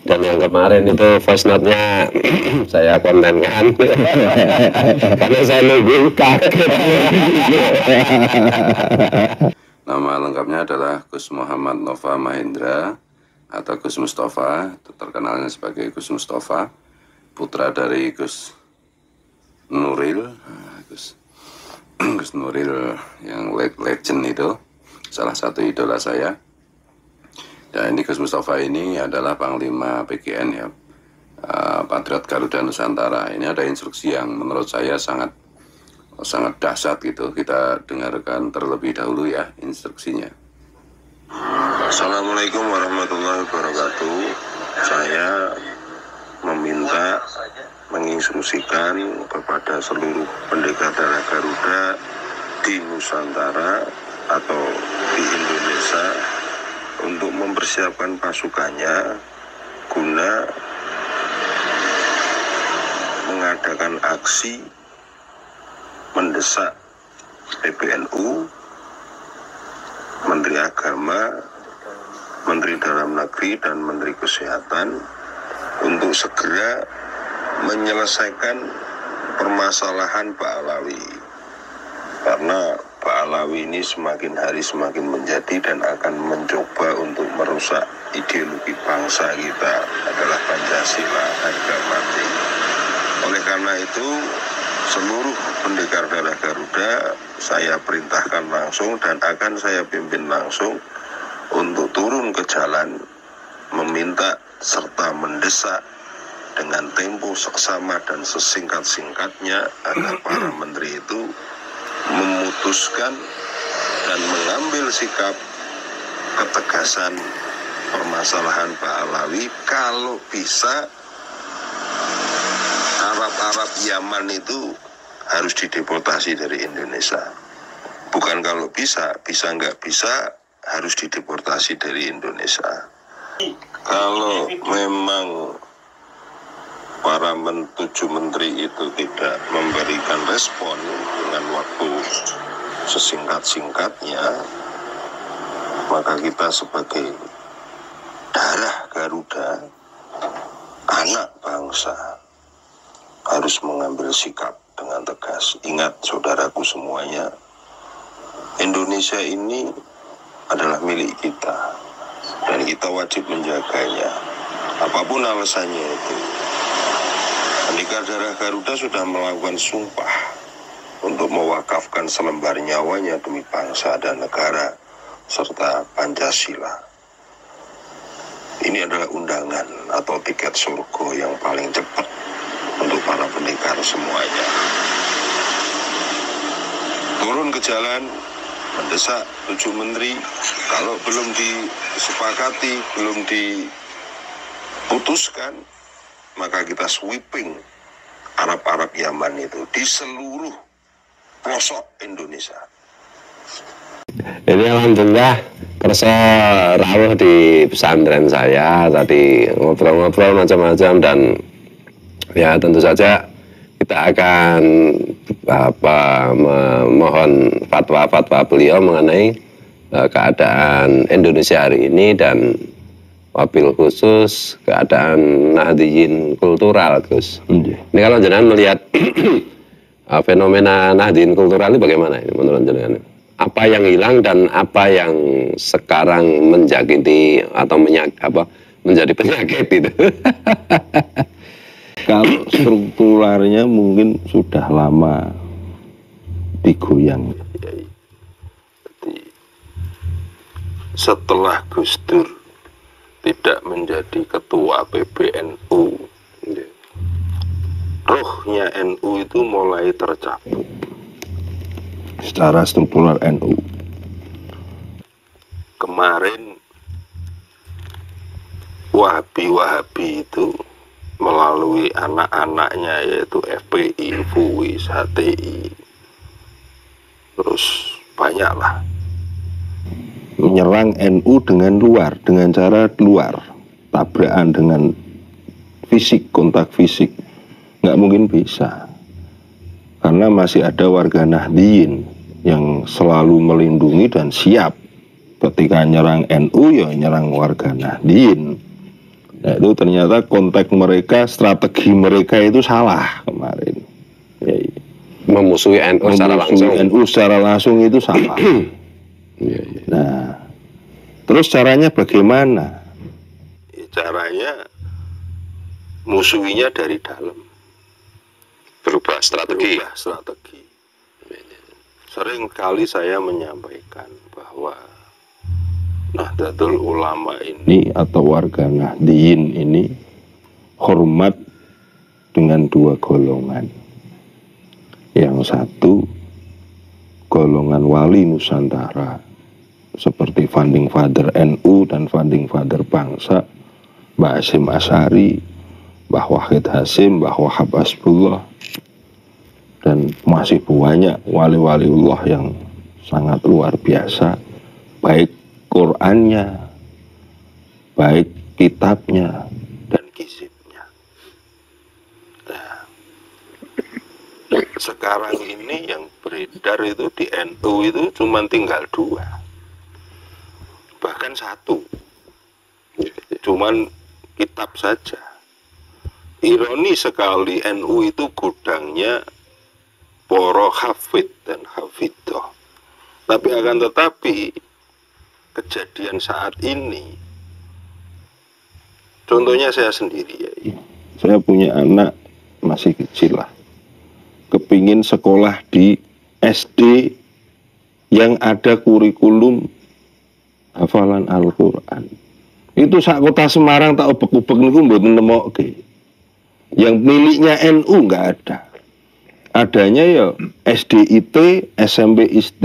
Dan yang kemarin itu voice note-nya saya kontenkan karena saya nunggu kaget. Nama lengkapnya adalah Gus Muhammad Nova Mahendra atau Gus Mustafa, terkenalnya sebagai Gus Mustafa, putra dari Gus Nuril, Gus Nuril yang legend itu, salah satu idola saya. Ya, ini Gus Mustafa ini adalah Panglima PGN ya, Patriot Garuda Nusantara. Ini ada instruksi yang menurut saya sangat dahsyat gitu. Kita dengarkan terlebih dahulu ya instruksinya. Assalamualaikum warahmatullahi wabarakatuh. Saya meminta menginstruksikan kepada seluruh pendekar darah Garuda di Nusantara atau di Indonesia untuk mempersiapkan pasukannya guna mengadakan aksi mendesak PBNU, Menteri Agama, Menteri Dalam Negeri, dan Menteri Kesehatan untuk segera menyelesaikan permasalahan Pak Alawi. Karena Pak Alawi ini semakin hari semakin menjadi dan akan mencoba untuk merusak ideologi bangsa kita adalah Pancasila, harga mati. Oleh karena itu, seluruh pendekar darah Garuda saya perintahkan langsung dan akan saya pimpin langsung untuk turun ke jalan meminta serta mendesak dengan tempo seksama dan sesingkat-singkatnya agar para menteri itu memutuskan dan mengambil sikap ketegasan permasalahan Pak Alawi. Kalau bisa Arab Yaman itu harus dideportasi dari Indonesia. Bukan kalau bisa nggak bisa harus dideportasi dari Indonesia. Kalau memang para 7 menteri itu tidak memberikan respon dengan waktu sesingkat-singkatnya, maka kita sebagai darah Garuda, anak bangsa, harus mengambil sikap dengan tegas. Ingat saudaraku semuanya, Indonesia ini adalah milik kita dan kita wajib menjaganya apapun alasannya itu. Pendekar darah Garuda sudah melakukan sumpah untuk mewakafkan selembar nyawanya demi bangsa dan negara serta Pancasila. Ini adalah undangan atau tiket surga yang paling cepat untuk para pendekar semuanya. Turun ke jalan, mendesak 7 menteri. Kalau belum disepakati, belum diputuskan, maka kita sweeping Arab Yaman itu di seluruh pelosok Indonesia. Ini alhamdulillah kerasa rawuh di pesantren saya tadi, ngobrol-ngobrol macam-macam, dan ya tentu saja kita akan memohon fatwa beliau mengenai keadaan Indonesia hari ini, dan wabil khusus keadaan Nahdliyin kultural, Gus. Ini kalau jenengan melihat fenomena Nahdliyin kultural ini bagaimana ini menurut jenengan? Apa yang hilang dan apa yang sekarang menjangkiti atau menjadi penyakit itu? Kalau strukturalnya mungkin sudah lama digoyang. Setelah Gus Dur tidak menjadi ketua PBNU, rohnya NU itu mulai tercabut secara struktural NU. Kemarin Wahabi itu melalui anak-anaknya yaitu FPI, FUIS, HTI, terus banyaklah menyerang NU dengan luar, dengan cara luar, tabrakan dengan fisik, kontak fisik, nggak mungkin bisa, karena masih ada warga Nahdliyin yang selalu melindungi dan siap ketika nyerang NU ya nyerang warga Nahdliyin. Nah, itu ternyata konteks mereka, strategi mereka itu salah kemarin. Ya, Memusuhi NU secara langsung. NU secara langsung itu salah. Iya, iya. Nah, terus caranya bagaimana? Ya, caranya musuhinya dari dalam. Berubah strategi. Berubah strategi. Sering kali saya menyampaikan bahwa Nahdlatul Ulama ini atau warga Nahdliyin ini hormat dengan dua golongan. Yang satu golongan wali Nusantara seperti founding father NU dan founding father bangsa, Mbah Hasyim Asy'ari, Mbah Wahid Hasyim, Mbah Wahab Hasbullah, dan masih banyak wali-waliullah yang sangat luar biasa, baik Qur'annya, baik kitabnya, dan kizibnya. Nah, sekarang ini yang beredar itu di NU itu cuma tinggal 2, bahkan 1, cuman kitab saja. Ironi sekali, NU itu gudangnya poro hafid dan hafidah. Tapi akan tetapi kejadian saat ini, contohnya saya sendiri ya, saya punya anak masih kecil lah, kepingin sekolah di SD yang ada kurikulum hafalan Al-Quran. Itu sak kota Semarang tak ubek-ubek niku mboten nemokke. Yang miliknya NU nggak ada. Adanya ya SDIT, SMPIT,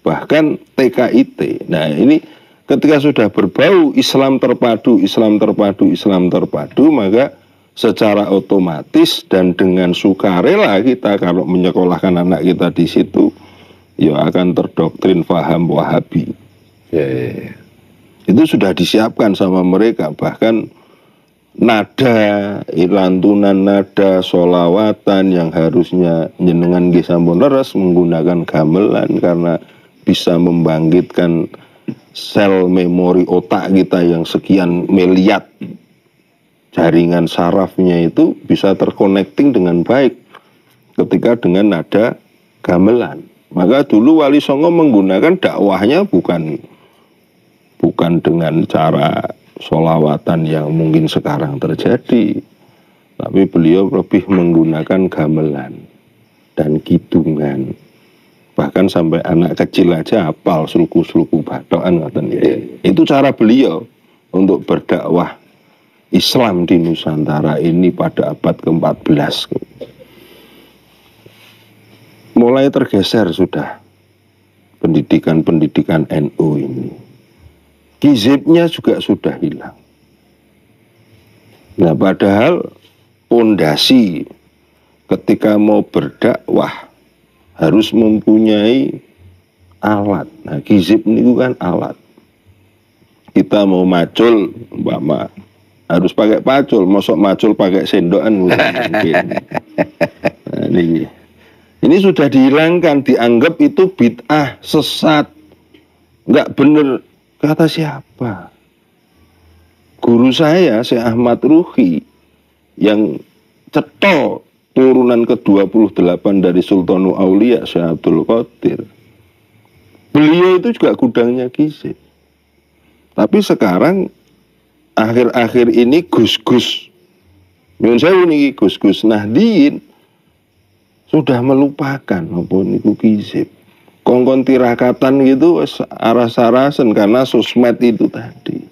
bahkan TKIT. Nah, ini ketika sudah berbau Islam terpadu, maka secara otomatis dan dengan sukarela kita kalau menyekolahkan anak kita di situ, ya akan terdoktrin paham Wahabi. Ya. Itu sudah disiapkan sama mereka, bahkan nada, lantunan nada, sholawatan yang harusnya jenengan nggih sampun leres menggunakan gamelan karena bisa membangkitkan sel memori otak kita yang sekian miliar jaringan sarafnya itu bisa terconnecting dengan baik ketika dengan nada gamelan. Maka dulu Wali Songo menggunakan dakwahnya bukan dengan cara sholawatan yang mungkin sekarang terjadi, tapi beliau lebih menggunakan gamelan dan kidungan. Bahkan sampai anak kecil aja hafal sulku-sulku batokan ngoten ya. Itu cara beliau untuk berdakwah Islam di Nusantara ini pada abad ke-14. Mulai tergeser sudah pendidikan NU ini. Kizibnya juga sudah hilang. Nah, padahal pondasi ketika mau berdakwah harus mempunyai alat. Nah, kizib ini kan alat. Kita mau macul, umpama harus pakai pacul, mosok macul pakai sendokan mungkin. Nah, ini sudah dihilangkan, dianggap itu bid'ah, sesat, nggak bener. Kata siapa? Guru saya, Syekh Ahmad Ruhi, yang cetok turunan ke-28 dari Sultanul Aulia, Syekh Abdul Qadir. Beliau itu juga gudangnya kizib. Tapi sekarang, akhir-akhir ini gus-gus, nyun sewu niki gus-gus Nahdliyin, sudah melupakan apa niku kizib. Kongkon tirakatan gitu aras-arasen karena sosmed itu tadi.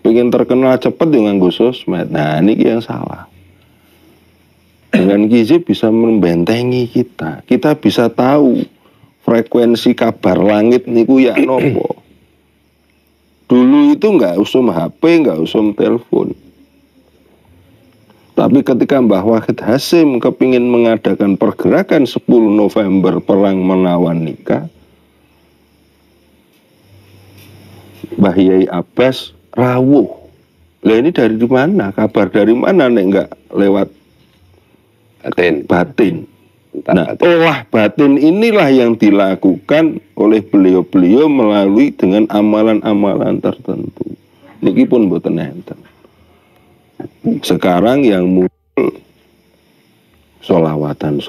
Pengen terkenal cepet dengan nganggo sosmed. Nah, ini yang salah. Dengan kizib bisa membentengi kita. Kita bisa tahu frekuensi kabar langit niku ya nopo. Dulu itu nggak usum HP, nggak usum telepon. Tapi ketika Mbah Wahid Hasyim kepingin mengadakan pergerakan 10 November perang melawan nikah, Mbah Yai Abbas rawuh. Lah ini dari mana? Kabar dari mana nek nggak lewat batin. Nah, olah batin inilah yang dilakukan oleh beliau-beliau melalui dengan amalan-amalan tertentu. Niki pun mboten enten. Sekarang yang muncul solawatan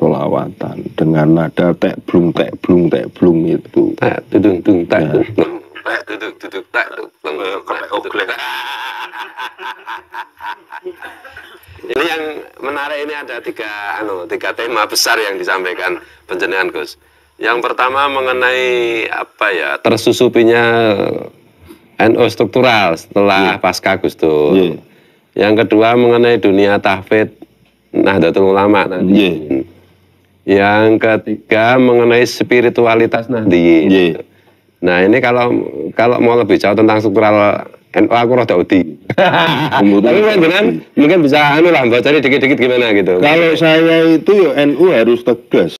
dengan nada tek blung itu. Tak dudung dung tak Ya. dung. Tak duduk tak dung. Ini yang menarik, ini ada tiga tema besar yang disampaikan penjenengan Gus. Yang pertama mengenai apa ya, tersusupinya NU struktural setelah pasca Gus Dur. Yeah. Yang kedua mengenai dunia tahfidz Nahdlatul Ulama nanti. Yeah. Yang ketiga mengenai spiritualitas Nahdliyin. Yeah. Nah ini kalau mau lebih jauh tentang struktural NU aku rada udi. Tapi mungkin bisa lah bocori dikit-dikit gimana gitu. Kalau saya itu ya NU harus tegas.